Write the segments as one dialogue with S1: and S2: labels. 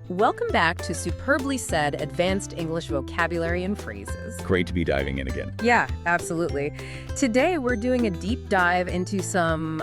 S1: Welcome back to Superbly Said Advanced English Vocabulary and Phrases.
S2: Great to be diving in again.
S1: Yeah, absolutely. Today we're doing a deep dive into some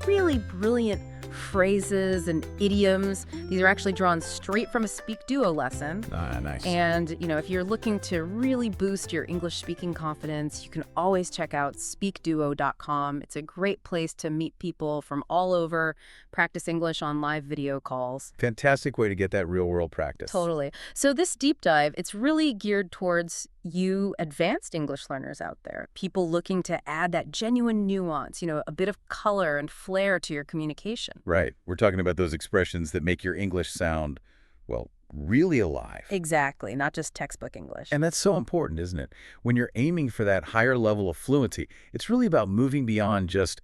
S1: really brilliant phrases and idioms. These are actually drawn straight from a SpeakDuo lesson.
S2: Ah, nice.
S1: And, if you're looking to really boost your English speaking confidence, you can always check out SpeakDuo.com. It's a great place to meet people from all over, practice English on live video calls.
S2: Fantastic way to get that real-world practice.
S1: Totally. So this deep dive, it's really geared towards you advanced English learners out there, people looking to add that genuine nuance, a bit of color and flair to your communication.
S2: Right. We're talking about those expressions that make your English sound, well, really alive.
S1: Exactly, not just textbook English.
S2: And that's so important, isn't it? When you're aiming for that higher level of fluency, it's really about moving beyond just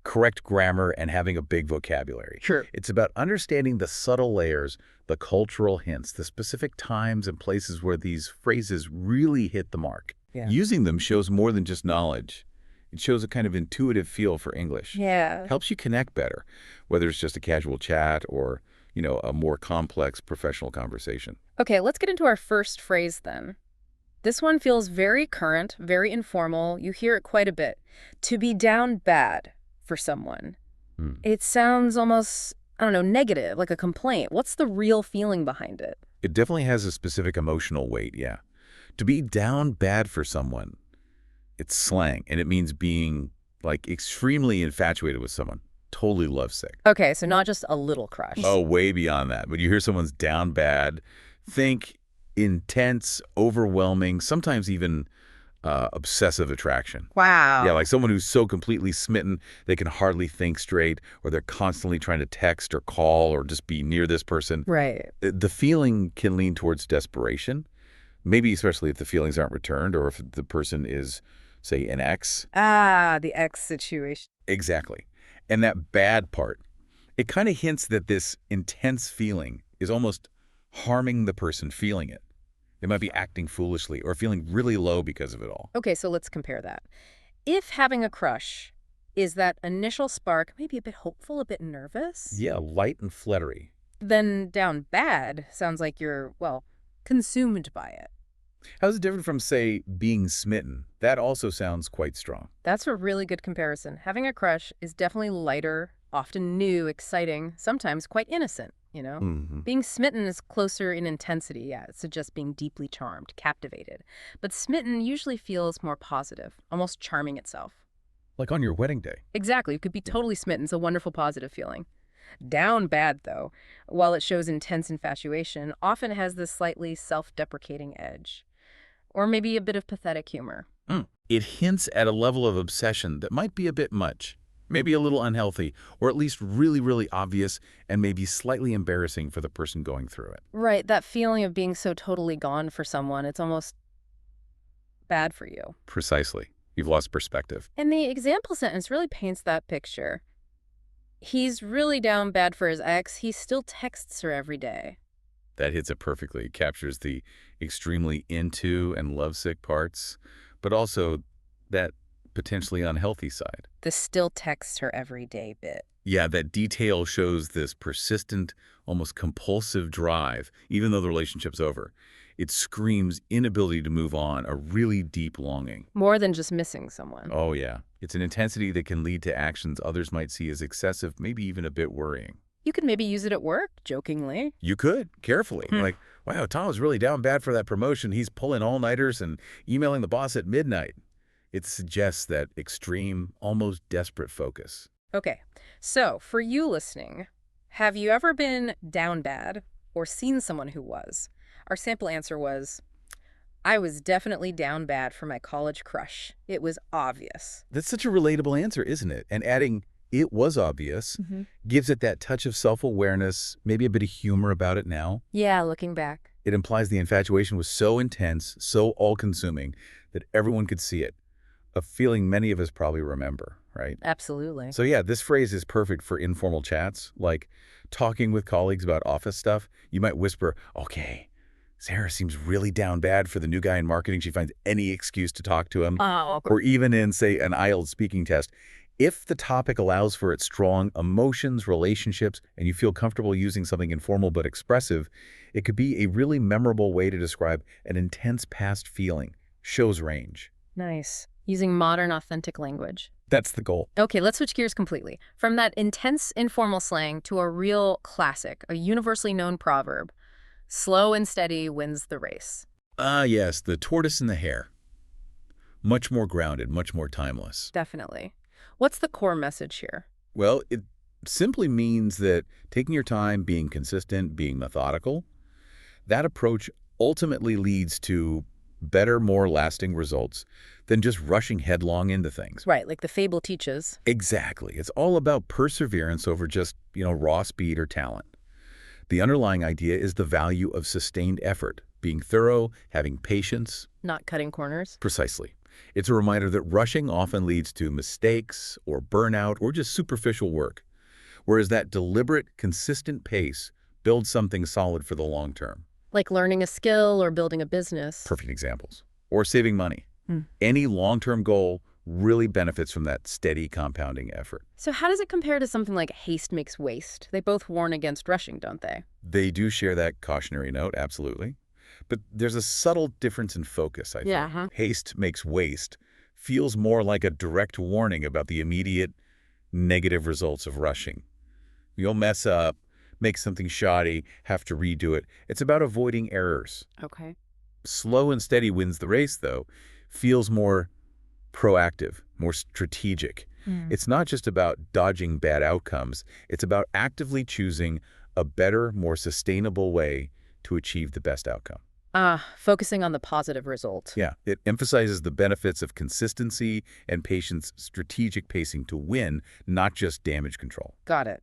S2: correct grammar and having a big vocabulary.
S1: Sure.
S2: It's about understanding the subtle layers, the cultural hints, the specific times and places where these phrases really hit the mark.
S1: Yeah.
S2: Using them shows more than just knowledge. It shows a kind of intuitive feel for English.
S1: Yeah.
S2: Helps you connect better, whether it's just a casual chat or, a more complex professional conversation.
S1: Okay, let's get into our first phrase then. This one feels very current, very informal. You hear it quite a bit. To be down bad for someone. It sounds almost, negative, like a complaint. What's the real feeling behind it?
S2: It definitely has a specific emotional weight, yeah. To be down bad for someone, it's slang, and it means being, extremely infatuated with someone. Totally lovesick.
S1: Okay, so not just a little crush.
S2: Oh, way beyond that. When you hear someone's down bad, think intense, overwhelming, sometimes even obsessive attraction.
S1: Wow.
S2: Yeah, like someone who's so completely smitten they can hardly think straight, or they're constantly trying to text or call or just be near this person.
S1: Right.
S2: The feeling can lean towards desperation, maybe especially if the feelings aren't returned or if the person is, say, an ex.
S1: Ah, the ex situation.
S2: Exactly. And that bad part, it kind of hints that this intense feeling is almost harming the person feeling it. They might be acting foolishly or feeling really low because of it all.
S1: Okay, so let's compare that. If having a crush is that initial spark, maybe a bit hopeful, a bit nervous,
S2: Yeah, light and fluttery.
S1: then down bad sounds like you're, consumed by it.
S2: How's it different from, say, being smitten? That also sounds quite strong.
S1: That's a really good comparison. Having a crush is definitely lighter, often new, exciting, sometimes quite innocent, Being smitten is closer in intensity, yeah. It suggests being deeply charmed, captivated. But smitten usually feels more positive, almost charming itself.
S2: Like on your wedding day.
S1: Exactly. You could be totally smitten. It's a wonderful, positive feeling. Down bad, though, while it shows intense infatuation, often has this slightly self-deprecating edge. Or maybe a bit of pathetic humor.
S2: It hints at a level of obsession that might be a bit much, maybe a little unhealthy, or at least really, really obvious and maybe slightly embarrassing for the person going through it.
S1: Right, that feeling of being so totally gone for someone, it's almost bad for you.
S2: Precisely. You've lost perspective.
S1: And the example sentence really paints that picture. He's really down bad for his ex. He still texts her every day.
S2: That hits it perfectly. It captures the extremely into and lovesick parts, but also that potentially unhealthy side.
S1: The still texts her every day bit.
S2: Yeah, that detail shows this persistent, almost compulsive drive, even though the relationship's over. It screams inability to move on, a really deep longing.
S1: More than just missing someone.
S2: Oh, yeah. It's an intensity that can lead to actions others might see as excessive, maybe even a bit worrying.
S1: You could maybe use it at work, jokingly.
S2: You could, carefully. Like, wow, Tom is really down bad for that promotion. He's pulling all-nighters and emailing the boss at midnight. It suggests that extreme, almost desperate focus.
S1: Okay, so for you listening, have you ever been down bad or seen someone who was? Our sample answer was, I was definitely down bad for my college crush. It was obvious.
S2: That's such a relatable answer, isn't it? And adding it was obvious gives it that touch of self-awareness, maybe a bit of humor about it now.
S1: Yeah, looking back.
S2: It implies the infatuation was so intense, so all-consuming, that everyone could see it. A feeling many of us probably remember, right?
S1: Absolutely.
S2: So yeah, this phrase is perfect for informal chats, like talking with colleagues about office stuff. You might whisper, okay, Sarah seems really down bad for the new guy in marketing. She finds any excuse to talk to him.
S1: Oh,
S2: Or even in, say, an IELTS speaking test. If the topic allows for its strong emotions, relationships, and you feel comfortable using something informal but expressive, it could be a really memorable way to describe an intense past feeling. Shows range.
S1: Nice. Using modern, authentic language.
S2: That's the goal.
S1: Okay, let's switch gears completely. From that intense informal slang to a real classic, a universally known proverb. Slow and steady wins the race.
S2: Yes, the tortoise and the hare. Much more grounded, much more timeless.
S1: Definitely. What's the core message here?
S2: Well, it simply means that taking your time, being consistent, being methodical, that approach ultimately leads to better, more lasting results than just rushing headlong into things.
S1: Right, like the fable teaches.
S2: Exactly. It's all about perseverance over just, raw speed or talent. The underlying idea is the value of sustained effort, being thorough, having patience.
S1: Not cutting corners.
S2: Precisely. It's a reminder that rushing often leads to mistakes or burnout or just superficial work, whereas that deliberate, consistent pace builds something solid for the long term.
S1: Like learning a skill or building a business.
S2: Perfect examples. Or saving money. Any long-term goal really benefits from that steady compounding effort.
S1: So how does it compare to something like haste makes waste? They both warn against rushing, don't they?
S2: They do share that cautionary note, absolutely. But there's a subtle difference in focus, I think.
S1: Yeah.
S2: Haste makes waste feels more like a direct warning about the immediate negative results of rushing. You'll mess up, make something shoddy, have to redo it. It's about avoiding errors.
S1: Okay.
S2: Slow and steady wins the race, though, feels more proactive, more strategic. It's not just about dodging bad outcomes. It's about actively choosing a better, more sustainable way to achieve the best outcome.
S1: Focusing on the positive result.
S2: Yeah, it emphasizes the benefits of consistency and patience, strategic pacing to win, not just damage control.
S1: Got it.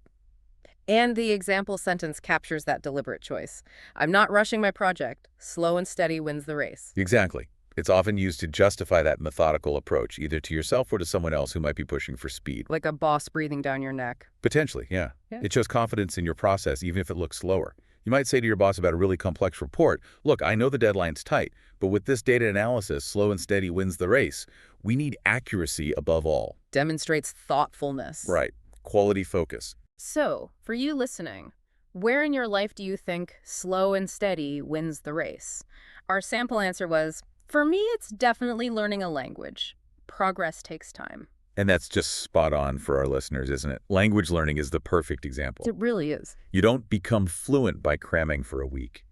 S1: And the example sentence captures that deliberate choice. I'm not rushing my project. Slow and steady wins the race.
S2: Exactly. It's often used to justify that methodical approach, either to yourself or to someone else who might be pushing for speed.
S1: Like a boss breathing down your neck.
S2: Potentially, yeah. It shows confidence in your process, even if it looks slower. You might say to your boss about a really complex report, look, I know the deadline's tight, but with this data analysis, slow and steady wins the race. We need accuracy above all.
S1: Demonstrates thoughtfulness.
S2: Right. Quality focus.
S1: So, for you listening, where in your life do you think slow and steady wins the race? Our sample answer was, for me, it's definitely learning a language. Progress takes time.
S2: And that's just spot on for our listeners, isn't it? Language learning is the perfect example.
S1: It really is.
S2: You don't become fluent by cramming for a week.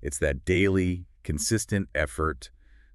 S2: It's that daily, consistent effort,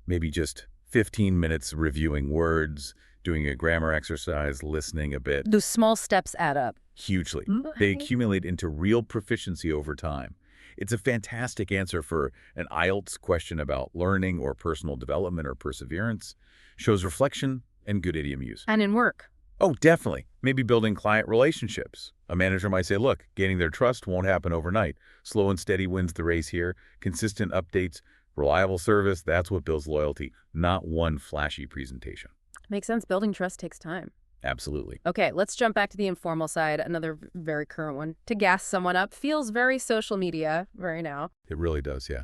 S2: maybe just 15 minutes reviewing words, doing a grammar exercise, listening a bit.
S1: Those small steps add up.
S2: Hugely. They accumulate into real proficiency over time. It's a fantastic answer for an IELTS question about learning or personal development or perseverance. Shows reflection and good idiom use.
S1: And in work.
S2: Oh, definitely. Maybe building client relationships. A manager might say, look, gaining their trust won't happen overnight. Slow and steady wins the race here. Consistent updates, reliable service, that's what builds loyalty, not one flashy presentation.
S1: Makes sense. Building trust takes time.
S2: Absolutely.
S1: Okay, let's jump back to the informal side, another very current one. To gas someone up feels very social media, very now.
S2: It really does, yeah.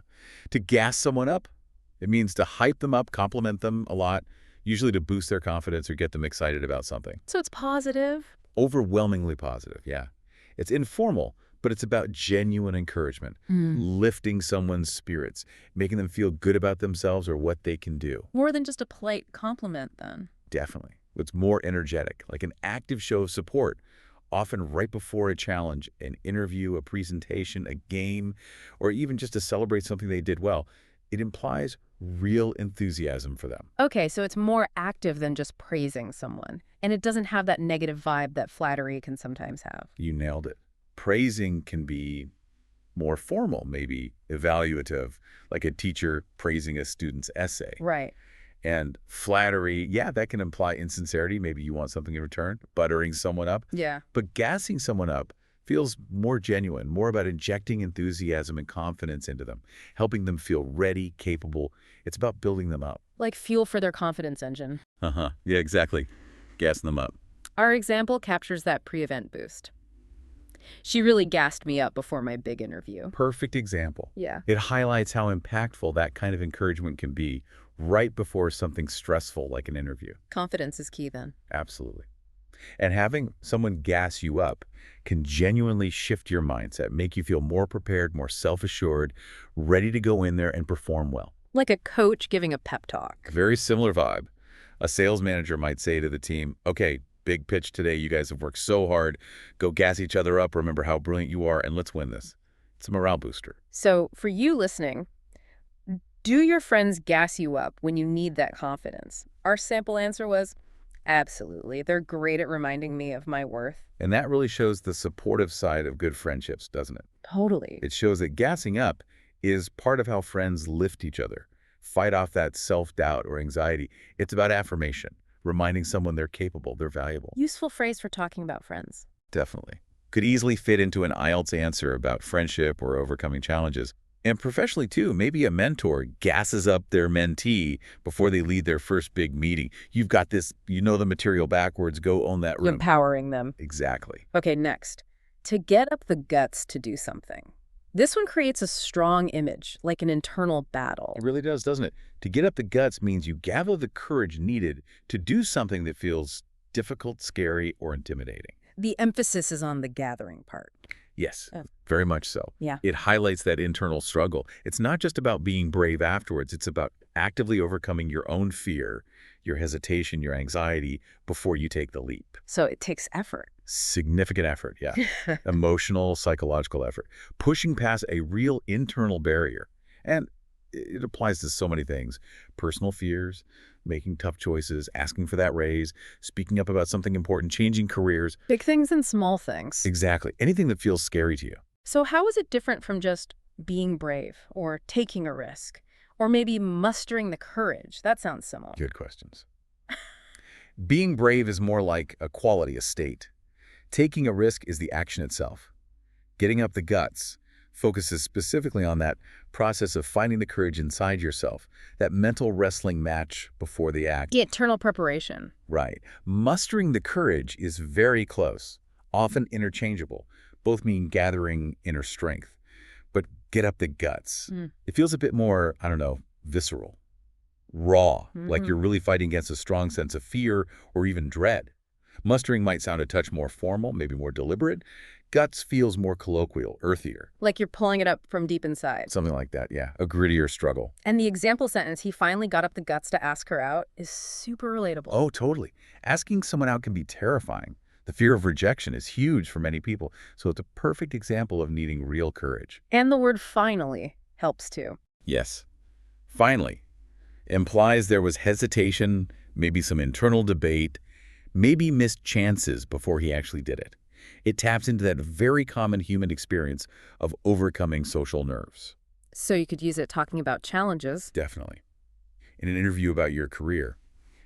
S2: To gas someone up, it means to hype them up, compliment them a lot, usually to boost their confidence or get them excited about something.
S1: So it's positive?
S2: Overwhelmingly positive, yeah. It's informal, but it's about genuine encouragement, lifting someone's spirits, making them feel good about themselves or what they can do.
S1: More than just a polite compliment, then.
S2: Definitely. It's more energetic, like an active show of support, often right before a challenge, an interview, a presentation, a game, or even just to celebrate something they did well. It implies real enthusiasm for them.
S1: Okay, so it's more active than just praising someone. And it doesn't have that negative vibe that flattery can sometimes have.
S2: You nailed it. Praising can be more formal, maybe evaluative, like a teacher praising a student's essay.
S1: Right.
S2: And flattery, yeah, that can imply insincerity. Maybe you want something in return, buttering someone up.
S1: Yeah.
S2: But gassing someone up feels more genuine, more about injecting enthusiasm and confidence into them, helping them feel ready, capable. It's about building them up.
S1: Like fuel for their confidence engine.
S2: Yeah, exactly. Gassing them up.
S1: Our example captures that pre-event boost. She really gassed me up before my big interview.
S2: Perfect example.
S1: Yeah.
S2: It highlights how impactful that kind of encouragement can be right before something stressful like an interview.
S1: Confidence is key then.
S2: Absolutely. And having someone gas you up can genuinely shift your mindset, make you feel more prepared, more self-assured, ready to go in there and perform well.
S1: Like a coach giving a pep talk.
S2: Very similar vibe. A sales manager might say to the team, okay, big pitch today. You guys have worked so hard. Go gas each other up. Remember how brilliant you are, and let's win this. It's a morale booster.
S1: So for you listening, do your friends gas you up when you need that confidence? Our sample answer was, absolutely. They're great at reminding me of my worth.
S2: And that really shows the supportive side of good friendships, doesn't it?
S1: Totally.
S2: It shows that gassing up is part of how friends lift each other, fight off that self-doubt or anxiety. It's about affirmation, reminding someone they're capable, they're valuable.
S1: Useful phrase for talking about friends.
S2: Definitely. Could easily fit into an IELTS answer about friendship or overcoming challenges. And professionally, too, maybe a mentor gasses up their mentee before they lead their first big meeting. You've got this, you know the material backwards, go own that room.
S1: Empowering them.
S2: Exactly.
S1: Okay, next. To get up the guts to do something. This one creates a strong image, like an internal battle.
S2: It really does, doesn't it? To get up the guts means you gather the courage needed to do something that feels difficult, scary, or intimidating.
S1: The emphasis is on the gathering part.
S2: Yes, very much so.
S1: Yeah.
S2: It highlights that internal struggle. It's not just about being brave afterwards. It's about actively overcoming your own fear, your hesitation, your anxiety before you take the leap.
S1: So it takes effort.
S2: Significant effort, yeah. Emotional, psychological effort. Pushing past a real internal barrier. And it applies to so many things. Personal fears, making tough choices, asking for that raise, speaking up about something important, changing careers.
S1: Big things and small things.
S2: Exactly. Anything that feels scary to you.
S1: So how is it different from just being brave or taking a risk or maybe mustering the courage? That sounds similar.
S2: Good questions. Being brave is more like a quality, a state. Taking a risk is the action itself. Getting up the guts focuses specifically on that process of finding the courage inside yourself, that mental wrestling match before the act.
S1: The internal preparation.
S2: Right. Mustering the courage is very close, often interchangeable. Both mean gathering inner strength. But get up the guts. It feels a bit more, I don't know, visceral, raw, like you're really fighting against a strong sense of fear or even dread. Mustering might sound a touch more formal, maybe more deliberate. Guts feels more colloquial, earthier.
S1: Like you're pulling it up from deep inside.
S2: Something like that, yeah. A grittier struggle.
S1: And the example sentence, he finally got up the guts to ask her out, is super relatable.
S2: Oh, totally. Asking someone out can be terrifying. The fear of rejection is huge for many people, so it's a perfect example of needing real courage.
S1: And the word finally helps too.
S2: Yes. Finally implies there was hesitation, maybe some internal debate, maybe missed chances before he actually did it. It taps into that very common human experience of overcoming social nerves.
S1: So you could use it talking about challenges.
S2: Definitely. In an interview about your career,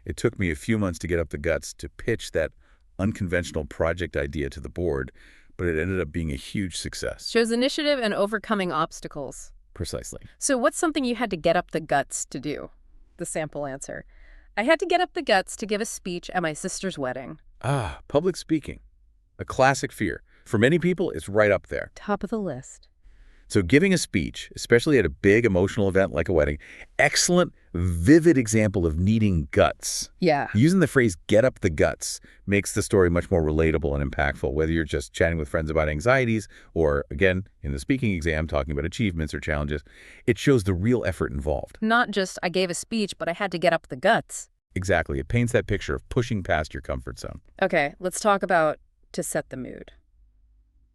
S2: it took me a few months to get up the guts to pitch that unconventional project idea to the board, but it ended up being a huge success.
S1: Shows initiative and overcoming obstacles.
S2: Precisely.
S1: So what's something you had to get up the guts to do? The sample answer. I had to get up the guts to give a speech at my sister's wedding.
S2: Ah, public speaking. A classic fear. For many people, it's right up there.
S1: Top of the list.
S2: So giving a speech, especially at a big emotional event like a wedding, excellent, vivid example of needing guts.
S1: Yeah.
S2: Using the phrase get up the guts makes the story much more relatable and impactful, whether you're just chatting with friends about anxieties or, again, in the speaking exam, talking about achievements or challenges. It shows the real effort involved.
S1: Not just I gave a speech, but I had to get up the guts.
S2: Exactly. It paints that picture of pushing past your comfort zone.
S1: Okay, let's talk about to set the mood.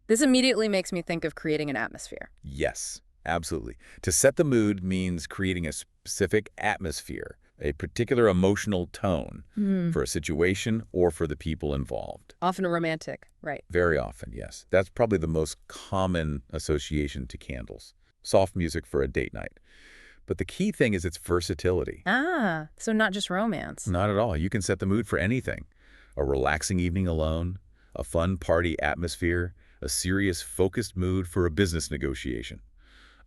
S1: This immediately makes me think of creating an atmosphere.
S2: Yes, absolutely. To set the mood means creating a specific atmosphere, a particular emotional tone for a situation or for the people involved.
S1: Often romantic, right?
S2: Very often, yes. That's probably the most common association to candles. Soft music for a date night. But the key thing is its versatility.
S1: Ah, so not just romance.
S2: Not at all. You can set the mood for anything. A relaxing evening alone, a fun party atmosphere, a serious, focused mood for a business negotiation,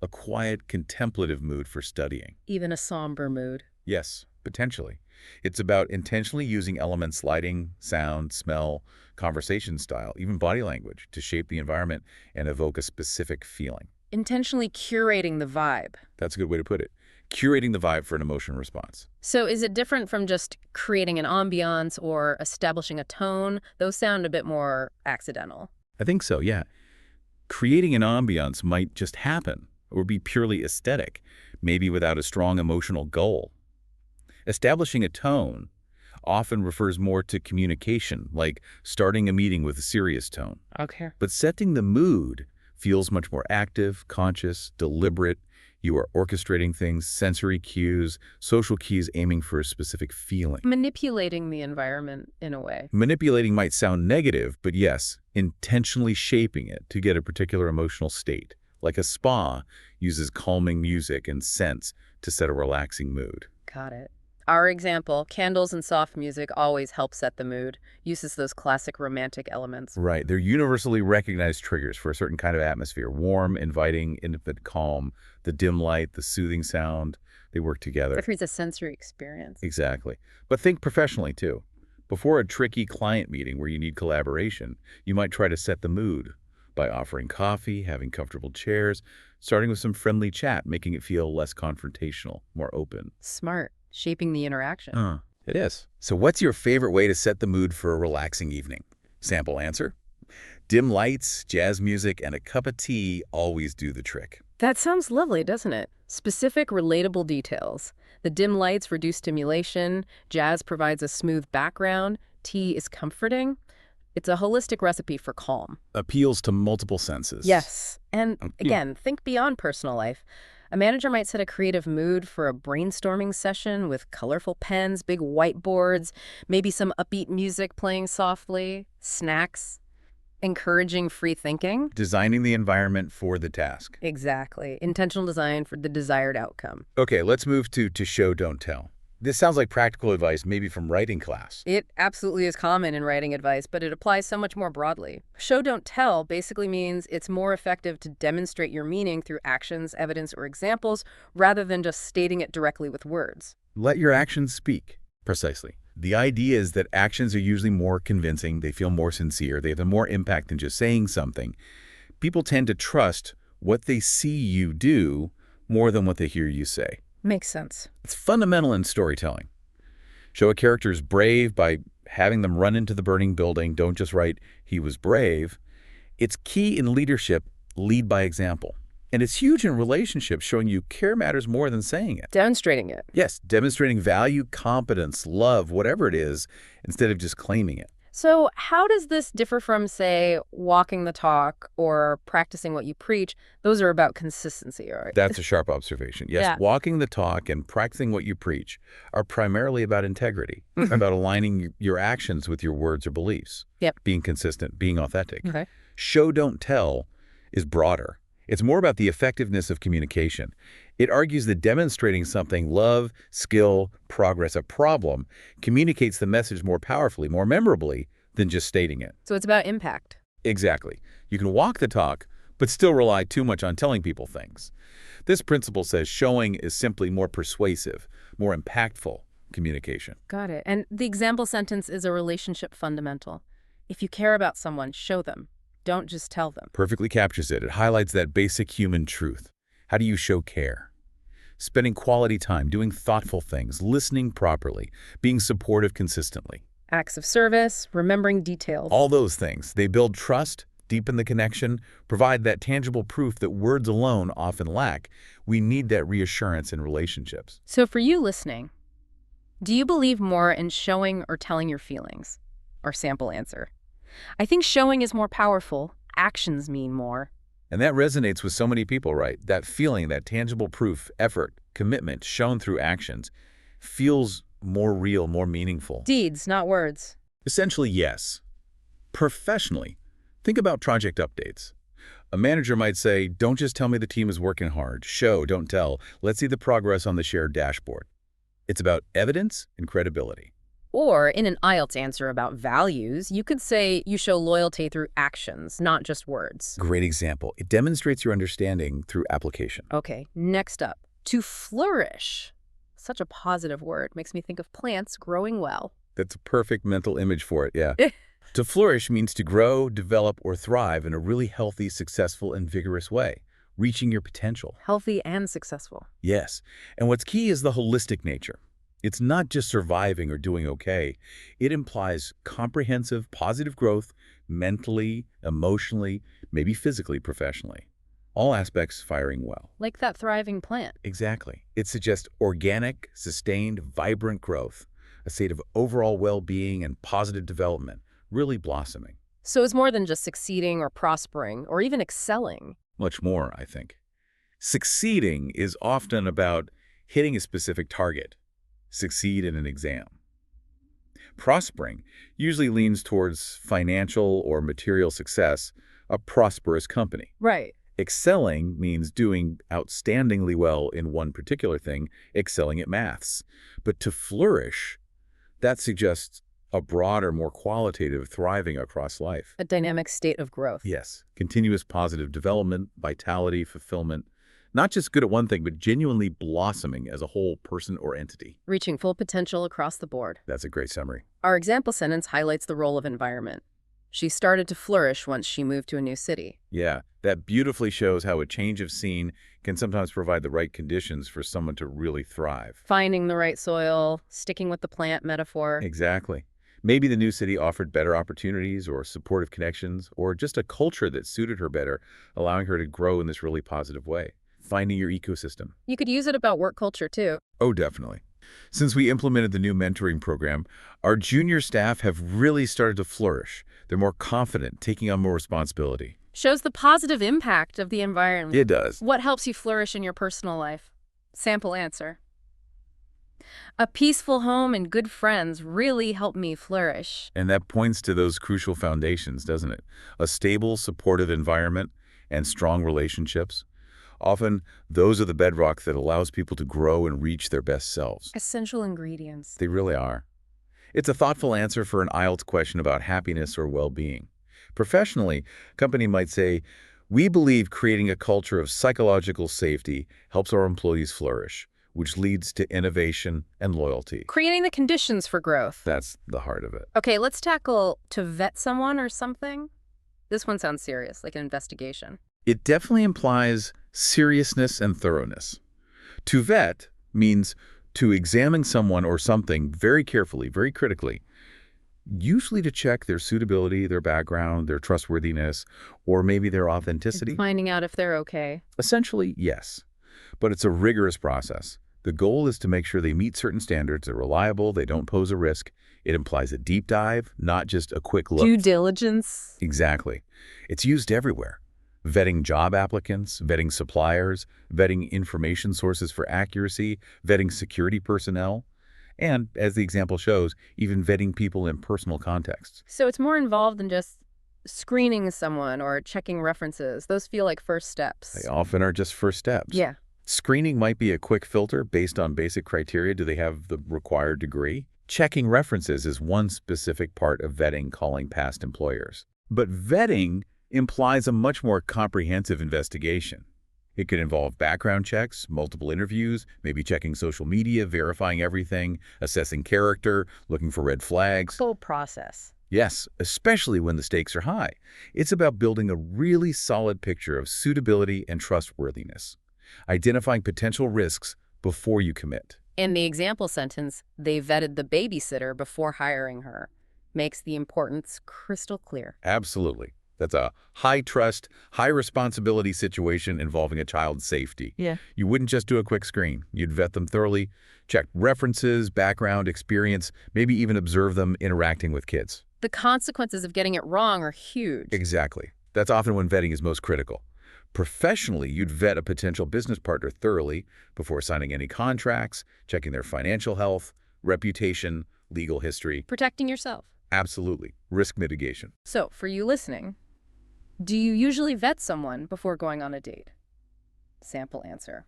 S2: a quiet, contemplative mood for studying.
S1: Even a somber mood.
S2: Yes, potentially. It's about intentionally using elements, lighting, sound, smell, conversation style, even body language to shape the environment and evoke a specific feeling.
S1: Intentionally curating the vibe.
S2: That's a good way to put it. curating the vibe for an emotional response.
S1: So is it different from just creating an ambiance or establishing a tone? Those sound a bit more accidental.
S2: I think so, yeah. Creating an ambiance might just happen or be purely aesthetic, maybe without a strong emotional goal. Establishing a tone often refers more to communication, like starting a meeting with a serious tone.
S1: Okay.
S2: But setting the mood feels much more active, conscious, deliberate. You are orchestrating things, sensory cues, social cues aiming for a specific feeling.
S1: Manipulating the environment in a way.
S2: Manipulating might sound negative, but yes, intentionally shaping it to get a particular emotional state. Like a spa uses calming music and scents to set a relaxing mood.
S1: Got it. Our example, candles and soft music always help set the mood, uses those classic romantic elements.
S2: Right. They're universally recognized triggers for a certain kind of atmosphere. Warm, inviting, intimate, calm, the dim light, the soothing sound. They work together.
S1: It creates a sensory experience.
S2: Exactly. But think professionally, too. Before a tricky client meeting where you need collaboration, you might try to set the mood by offering coffee, having comfortable chairs, starting with some friendly chat, making it feel less confrontational, more open.
S1: Smart. Shaping the interaction.
S2: It is. So what's your favorite way to set the mood for a relaxing evening? Sample answer? Dim lights, jazz music, and a cup of tea always do the trick.
S1: That sounds lovely, doesn't it? Specific, relatable details. The dim lights reduce stimulation, jazz provides a smooth background, tea is comforting. It's a holistic recipe for calm.
S2: Appeals to multiple senses.
S1: Yes. And again, think beyond personal life. A manager might set a creative mood for a brainstorming session with colorful pens, big whiteboards, maybe some upbeat music playing softly, snacks, encouraging free thinking.
S2: Designing the environment for the task.
S1: Exactly. Intentional design for the desired outcome.
S2: Okay, let's move to show, don't tell. This sounds like practical advice, maybe from writing class.
S1: It absolutely is common in writing advice, but it applies so much more broadly. Show, don't tell basically means it's more effective to demonstrate your meaning through actions, evidence, or examples, rather than just stating it directly with words.
S2: Let your actions speak. Precisely. The idea is that actions are usually more convincing, they feel more sincere, they have more impact than just saying something. People tend to trust what they see you do more than what they hear you say.
S1: Makes sense.
S2: It's fundamental in storytelling. Show a character is brave by having them run into the burning building. Don't just write, he was brave. It's key in leadership, lead by example. And it's huge in relationships, showing you care matters more than saying it.
S1: Demonstrating it.
S2: Yes, demonstrating value, competence, love, whatever it is, instead of just claiming it.
S1: So how does this differ from, say, walking the talk or practicing what you preach? Those are about consistency, right?
S2: That's a sharp observation. Yes,
S1: Yeah.
S2: Walking the talk and practicing what you preach are primarily about integrity, about aligning your actions with your words or beliefs.
S1: Yep.
S2: Being consistent, being authentic.
S1: Okay.
S2: Show, don't tell is broader. It's more about the effectiveness of communication. It argues that demonstrating something, love, skill, progress, a problem, communicates the message more powerfully, more memorably than just stating it.
S1: So it's about impact.
S2: Exactly. You can walk the talk, but still rely too much on telling people things. This principle says showing is simply more persuasive, more impactful communication.
S1: Got it. And the example sentence is a relationship fundamental. If you care about someone, show them. Don't just tell them.
S2: Perfectly captures it. It highlights that basic human truth. How do you show care? Spending quality time, doing thoughtful things, listening properly, being supportive consistently.
S1: Acts of service, remembering details.
S2: All those things, they build trust, deepen the connection, provide that tangible proof that words alone often lack. We need that reassurance in relationships.
S1: So for you listening, do you believe more in showing or telling your feelings? Our sample answer. I think showing is more powerful. Actions mean more.
S2: And that resonates with so many people, right? That feeling, that tangible proof, effort, commitment shown through actions feels more real, more meaningful.
S1: Deeds, not words.
S2: Essentially, yes. Professionally, think about project updates. A manager might say, don't just tell me the team is working hard. Show, don't tell. Let's see the progress on the shared dashboard. It's about evidence and credibility.
S1: Or in an IELTS answer about values, you could say you show loyalty through actions, not just words.
S2: Great example. It demonstrates your understanding through application.
S1: Okay, next up. To flourish. Such a positive word. Makes me think of plants growing well.
S2: That's a perfect mental image for it, yeah. To flourish means to grow, develop, or thrive in a really healthy, successful, and vigorous way. reaching your potential.
S1: Healthy and successful.
S2: Yes, and what's key is the holistic nature. It's not just surviving or doing okay. It implies comprehensive, positive growth mentally, emotionally, maybe physically, professionally. All aspects firing well.
S1: Like that thriving plant.
S2: Exactly. It suggests organic, sustained, vibrant growth, a state of overall well-being and positive development, really blossoming.
S1: So it's more than just succeeding or prospering or even excelling.
S2: Much more, I think. Succeeding is often about hitting a specific target, succeed in an exam. Prospering usually leans towards financial or material success, a prosperous company.
S1: Right.
S2: Excelling means doing outstandingly well in one particular thing, excelling at maths. But to flourish, that suggests a broader, more qualitative thriving across life.
S1: A dynamic state of growth.
S2: Yes, continuous positive development, vitality, fulfillment. Not just good at one thing, but genuinely blossoming as a whole person or entity.
S1: Reaching full potential across the board.
S2: That's a great summary.
S1: Our example sentence highlights the role of environment. She started to flourish once she moved to a new city.
S2: Yeah, that beautifully shows how a change of scene can sometimes provide the right conditions for someone to really thrive.
S1: Finding the right soil, sticking with the plant metaphor.
S2: Exactly. Maybe the new city offered better opportunities or supportive connections or just a culture that suited her better, allowing her to grow in this really positive way. Finding your ecosystem.
S1: You could use it about work culture, too.
S2: Oh, definitely. Since we implemented the new mentoring program, our junior staff have really started to flourish. They're more confident, taking on more responsibility.
S1: Shows the positive impact of the environment.
S2: It does.
S1: What helps you flourish in your personal life? Sample answer. A peaceful home and good friends really help me flourish.
S2: And that points to those crucial foundations, doesn't it? A stable, supportive environment and strong relationships. Often, those are the bedrock that allows people to grow and reach their best selves.
S1: Essential ingredients.
S2: They really are. It's a thoughtful answer for an IELTS question about happiness or well-being. Professionally, a company might say, we believe creating a culture of psychological safety helps our employees flourish, which leads to innovation and loyalty.
S1: Creating the conditions for growth.
S2: That's the heart of it.
S1: Okay, let's tackle to vet someone or something. This one sounds serious, like an investigation.
S2: It definitely implies seriousness and thoroughness. To vet means to examine someone or something very carefully, very critically, usually to check their suitability, their background, their trustworthiness, or maybe their authenticity.
S1: Finding out if they're okay.
S2: Essentially, yes. But it's a rigorous process. The goal is to make sure they meet certain standards, they're reliable, they don't pose a risk. It implies a deep dive, not just a quick look.
S1: Due diligence.
S2: Exactly. It's used everywhere. Vetting job applicants, vetting suppliers, vetting information sources for accuracy, vetting security personnel, and, as the example shows, even vetting people in personal contexts.
S1: So it's more involved than just screening someone or checking references. Those feel like first steps.
S2: They often are just first steps.
S1: Yeah.
S2: Screening might be a quick filter based on basic criteria. Do they have the required degree? Checking references is one specific part of vetting, calling past employers. But vetting implies a much more comprehensive investigation. It could involve background checks, multiple interviews, maybe checking social media, verifying everything, assessing character, looking for red flags.
S1: Full process.
S2: Yes, especially when the stakes are high. It's about building a really solid picture of suitability and trustworthiness, identifying potential risks before you commit.
S1: In the example sentence, they vetted the babysitter before hiring her. Makes the importance crystal clear.
S2: Absolutely. That's a high-trust, high-responsibility situation involving a child's safety.
S1: Yeah.
S2: You wouldn't just do a quick screen. You'd vet them thoroughly, check references, background, experience, maybe even observe them interacting with kids.
S1: The consequences of getting it wrong are huge.
S2: Exactly. That's often when vetting is most critical. Professionally, you'd vet a potential business partner thoroughly before signing any contracts, checking their financial health, reputation, legal history.
S1: Protecting yourself.
S2: Absolutely. Risk mitigation.
S1: So, for you listening, do you usually vet someone before going on a date? Sample answer.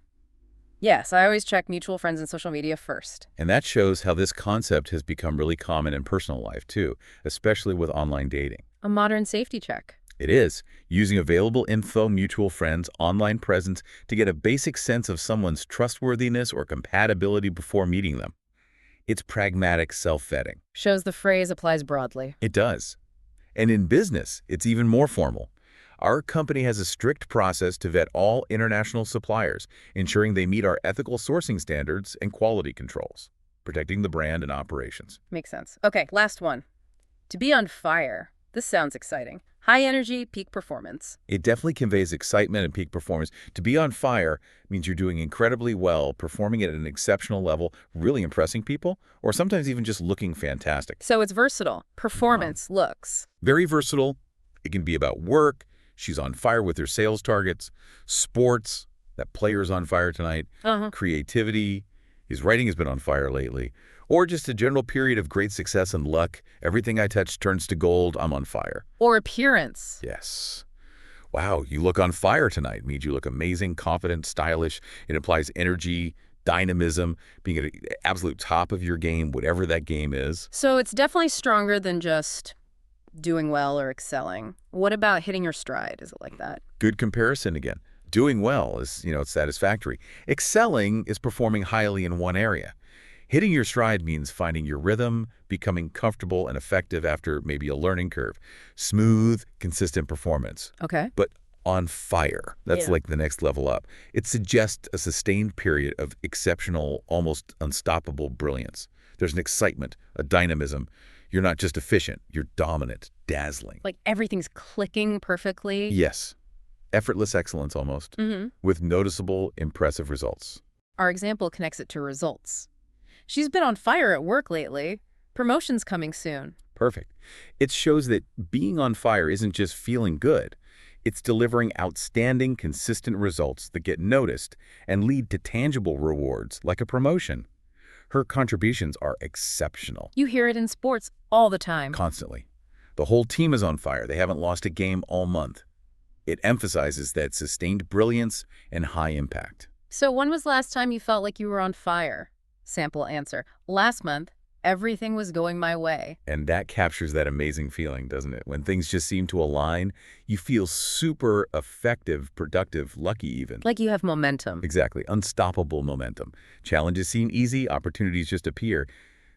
S1: Yes, I always check mutual friends and social media first.
S2: And that shows how this concept has become really common in personal life, too, especially with online dating.
S1: A modern safety check.
S2: It is, using available info, mutual friends, online presence to get a basic sense of someone's trustworthiness or compatibility before meeting them. It's pragmatic self-vetting.
S1: Shows the phrase applies broadly.
S2: It does. And in business, it's even more formal. Our company has a strict process to vet all international suppliers, ensuring they meet our ethical sourcing standards and quality controls, protecting the brand and operations.
S1: Makes sense. Okay, last one. To be on fire. This sounds exciting. High energy, peak performance.
S2: It definitely conveys excitement and peak performance. To be on fire means you're doing incredibly well, performing at an exceptional level, really impressing people, or sometimes even just looking fantastic.
S1: So it's versatile. Performance, looks.
S2: Very versatile. It can be about work. She's on fire with her sales targets. Sports. That player's on fire tonight. Creativity. His writing has been on fire lately. Or just a general period of great success and luck. Everything I touch turns to gold. I'm on fire.
S1: Or appearance.
S2: Yes. Wow, you look on fire tonight. It means you look amazing, confident, stylish. It implies energy, dynamism, being at the absolute top of your game, whatever that game is.
S1: So it's definitely stronger than just doing well or excelling. What about hitting your stride? Is it like that?
S2: Good comparison again. Doing well is, it's satisfactory. Excelling is performing highly in one area. Hitting your stride means finding your rhythm, becoming comfortable and effective after maybe a learning curve. Smooth, consistent performance.
S1: Okay.
S2: But on fire, that's like the next level up. It suggests a sustained period of exceptional, almost unstoppable brilliance. There's an excitement, a dynamism. You're not just efficient, you're dominant, dazzling.
S1: Like everything's clicking perfectly?
S2: Yes. Effortless excellence almost, with noticeable, impressive results.
S1: Our example connects it to results. She's been on fire at work lately. Promotion's coming soon.
S2: Perfect. It shows that being on fire isn't just feeling good. It's delivering outstanding, consistent results that get noticed and lead to tangible rewards like a promotion. Her contributions are exceptional.
S1: You hear it in sports all the time.
S2: Constantly. The whole team is on fire. They haven't lost a game all month. It emphasizes that sustained brilliance and high impact.
S1: So when was the last time you felt like you were on fire? Sample answer. Last month, everything was going my way.
S2: And that captures that amazing feeling, doesn't it? When things just seem to align, you feel super effective, productive, lucky even.
S1: Like you have momentum.
S2: Exactly. Unstoppable momentum. Challenges seem easy, opportunities just appear.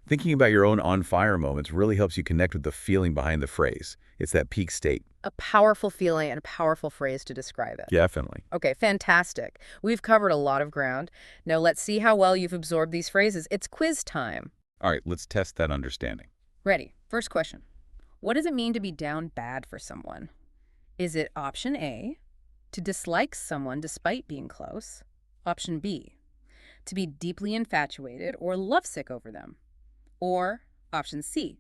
S2: Thinking about your own on-fire moments really helps you connect with the feeling behind the phrase. It's that peak state.
S1: A powerful feeling and a powerful phrase to describe it.
S2: Definitely.
S1: Okay, fantastic. We've covered a lot of ground. Now let's see how well you've absorbed these phrases. It's quiz time.
S2: All right, let's test that understanding.
S1: Ready. First question. What does it mean to be down bad for someone? Is it option A, to dislike someone despite being close? Option B, to be deeply infatuated or lovesick over them? Or option C,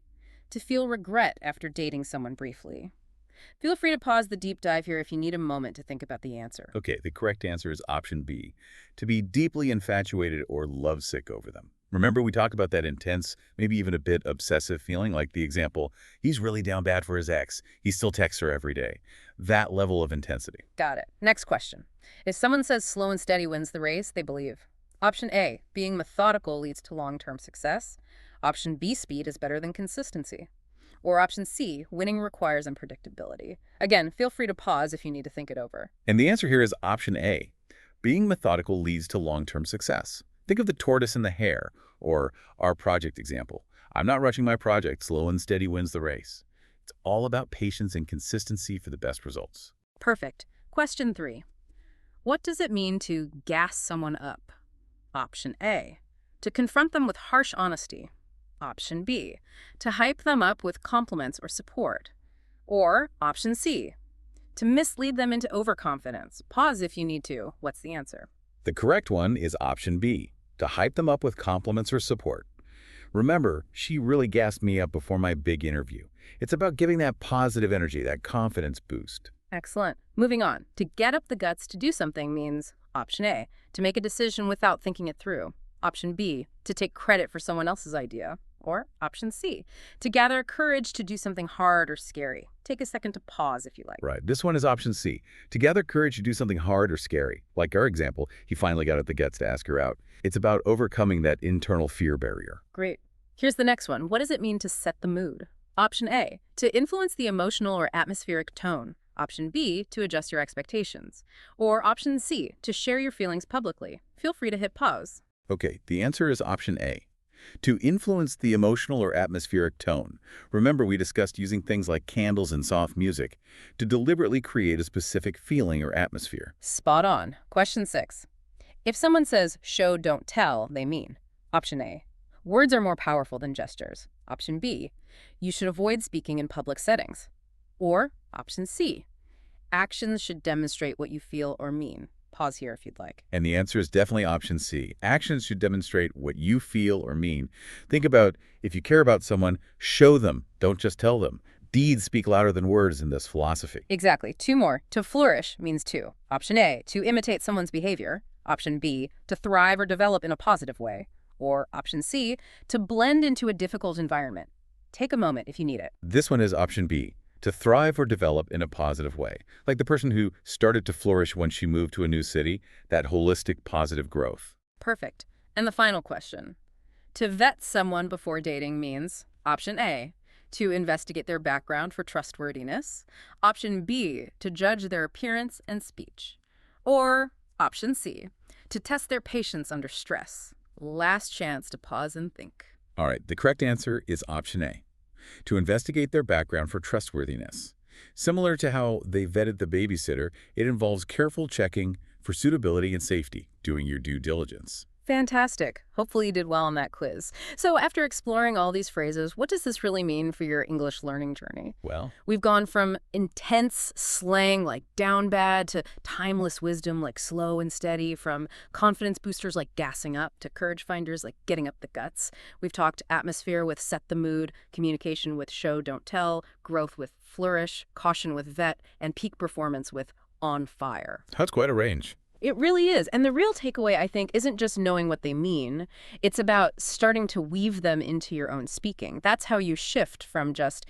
S1: to feel regret after dating someone briefly? Feel free to pause the deep dive here if you need a moment to think about the answer.
S2: Okay, the correct answer is option B, to be deeply infatuated or lovesick over them. Remember, we talk about that intense, maybe even a bit obsessive feeling, like the example, he's really down bad for his ex. He still texts her every day. That level of intensity.
S1: Got it. Next question. If someone says slow and steady wins the race, they believe. Option A, being methodical leads to long-term success. Option B, speed is better than consistency. Or option C, winning requires unpredictability. Again, feel free to pause if you need to think it over.
S2: And the answer here is option A. Being methodical leads to long-term success. Think of the tortoise and the hare, or our project example. I'm not rushing my project. Slow and steady wins the race. It's all about patience and consistency for the best results.
S1: Perfect. Question 3. What does it mean to gas someone up? Option A, to confront them with harsh honesty. Option B, to hype them up with compliments or support. Or option C, to mislead them into overconfidence. Pause if you need to. What's the answer?
S2: The correct one is option B, to hype them up with compliments or support. Remember, she really gassed me up before my big interview. It's about giving that positive energy, that confidence boost.
S1: Excellent. Moving on. To get up the guts to do something means option A, to make a decision without thinking it through. Option B, to take credit for someone else's idea. Or option C, to gather courage to do something hard or scary. Take a second to pause if you like.
S2: Right. This one is option C, to gather courage to do something hard or scary. Like our example, he finally got up the guts to ask her out. It's about overcoming that internal fear barrier.
S1: Great. Here's the next one. What does it mean to set the mood? Option A, to influence the emotional or atmospheric tone. Option B, to adjust your expectations. Or option C, to share your feelings publicly. Feel free to hit pause.
S2: Okay, the answer is option A. To influence the emotional or atmospheric tone. Remember, we discussed using things like candles and soft music to deliberately create a specific feeling or atmosphere.
S1: Spot on. Question 6. If someone says, show, don't tell, they mean. Option A. Words are more powerful than gestures. Option B. You should avoid speaking in public settings. Or option C. Actions should demonstrate what you feel or mean. Pause here if you'd like.
S2: And the answer is definitely option C. Actions should demonstrate what you feel or mean. Think about, if you care about someone, show them, don't just tell them. Deeds speak louder than words in this philosophy.
S1: Exactly. 2 more. To flourish means to. Option A, to imitate someone's behavior. Option B, to thrive or develop in a positive way. Or option C, to blend into a difficult environment. Take a moment if you need it.
S2: This one is option B. To thrive or develop in a positive way. Like the person who started to flourish when she moved to a new city, that holistic positive growth.
S1: Perfect. And the final question. To vet someone before dating means option A, to investigate their background for trustworthiness. Option B, to judge their appearance and speech. Or option C, to test their patience under stress. Last chance to pause and think.
S2: All right, the correct answer is option A. To investigate their background for trustworthiness. Similar to how they vetted the babysitter, it involves careful checking for suitability and safety, doing your due diligence.
S1: Fantastic. Hopefully you did well on that quiz. So after exploring all these phrases, what does this really mean for your English learning journey?
S2: Well,
S1: We've gone from intense slang like down bad to timeless wisdom like slow and steady, from confidence boosters like gassing up to courage finders like getting up the guts. We've talked atmosphere with set the mood, communication with show, don't tell, growth with flourish, caution with vet, and peak performance with on fire.
S2: that's quite a range.
S1: It really is. And the real takeaway, I think, isn't just knowing what they mean. It's about starting to weave them into your own speaking. That's how you shift from just,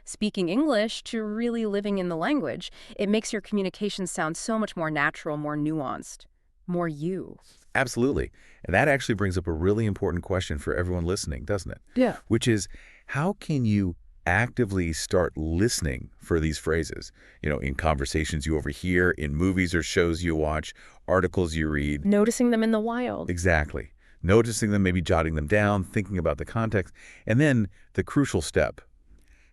S1: speaking English to really living in the language. It makes your communication sound so much more natural, more nuanced, more you.
S2: Absolutely. And that actually brings up a really important question for everyone listening, doesn't it?
S1: Yeah.
S2: Which is, how can you actively start listening for these phrases, in conversations you overhear, in movies or shows you watch, articles you read.
S1: Noticing them in the wild.
S2: Exactly. Noticing them, maybe jotting them down, thinking about the context. And then the crucial step,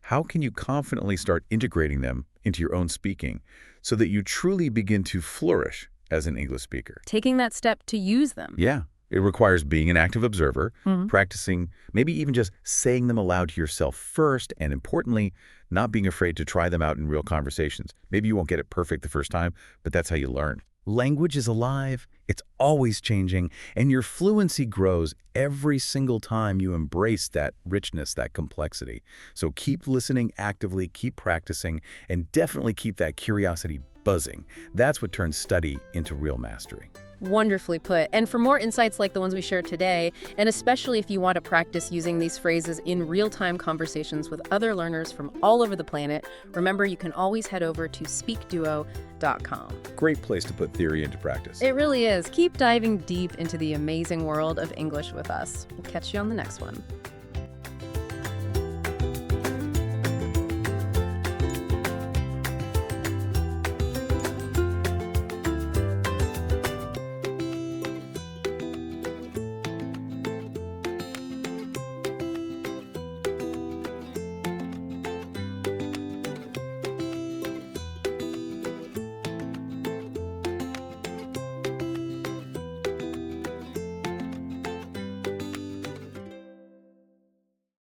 S2: how can you confidently start integrating them into your own speaking so that you truly begin to flourish as an English speaker?
S1: Taking that step to use them.
S2: Yeah. It requires being an active observer, practicing, maybe even just saying them aloud to yourself first, and importantly, not being afraid to try them out in real conversations. Maybe you won't get it perfect the first time, but that's how you learn. Language is alive, it's always changing, and your fluency grows every single time you embrace that richness, that complexity. So keep listening actively, keep practicing, and definitely keep that curiosity buzzing. That's what turns study into real mastery.
S1: Wonderfully put. And for more insights like the ones we shared today, and especially if you want to practice using these phrases in real-time conversations with other learners from all over the planet, remember you can always head over to SpeakDuo.com.
S2: Great place to put theory into practice.
S1: It really is. Keep diving deep into the amazing world of English with us. We'll catch you on the next one.